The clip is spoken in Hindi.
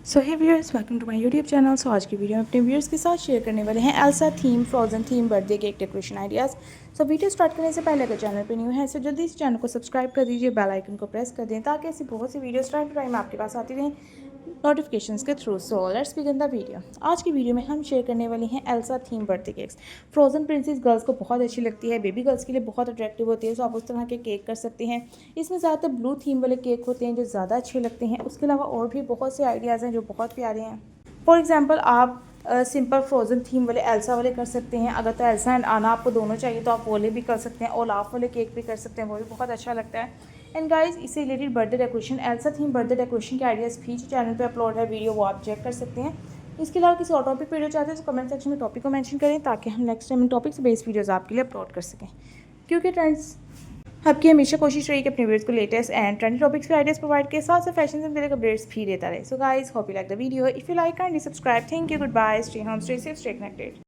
So hey viewers, welcome to my YouTube channel. So आज की वीडियो में अपने व्यूअर्स के साथ शेयर करने वाले हैं Elsa theme, frozen theme, birthday cake decoration ideas. So video start करने से पहले अगर चैनल पे न्यू है तो जल्दी इस चैनल को सब्सक्राइब कर दीजिए, बेल आइकन को प्रेस कर दें ताकि ऐसी बहुत सी वीडियोस टाइम टू टाइम आपके पास आती रहें नोटिफिकेशंस के through. So let's begin the video. आज की वीडियो में हम शेयर करने वाले हैं Elsa theme birthday cakes. Frozen princess girls को बहुत अच्छी लगती है, बेबी गर्ल्स के लिए बहुत अट्रैक्टिव होती है, सो आप उस तरह के केक कर सकते हैं। इसमें ज़्यादातर ब्लू थीम वाले केक होते हैं जो ज़्यादा अच्छे लगते हैं। उसके अलावा और भी बहुत से आइडियाज़ हैं जो बहुत प्यारे हैं। फॉर एग्जाम्पल आप सिंपल फ्रोजन थीम वाले एल्सा वाले कर सकते हैं। अगर तो एल्सा एंड आना आपको दोनों चाहिए तो आप वाले भी कर सकते हैं, ओलाफ वाले केक भी कर सकते हैं, वो भी बहुत अच्छा लगता है। एंड गाइस, इससे related birthday decoration, Elsa theme birthday decoration के आइडियाज़ भी चैनल पे अपलोड है वीडियो, वो आप चेक कर सकते हैं। इसके अलावा किसी और टॉपिक वीडियो चाहते हैं तो कमेंट सेक्शन में टॉपिक को मेंशन करें ताकि हम नेक्स्ट टाइम इन टॉपिक से बेस्ड वीडियोज़ आपके लिए अपलोड कर सकें। क्योंकि ट्रेंड्स आपकी हमेशा कोशिश रही कि अपने व्यूअर्स को लेटेस्ट एंड ट्रेंडी टॉपिक्स पे आइडियाज़ प्रोवाइड के साथ साथ फैशन से रिलेटेड अपडेट्स भी देता रहे। So guys, hope you like the video. If you like, kindly subscribe. Thank you, good bye, stay home, stay safe, stay connected.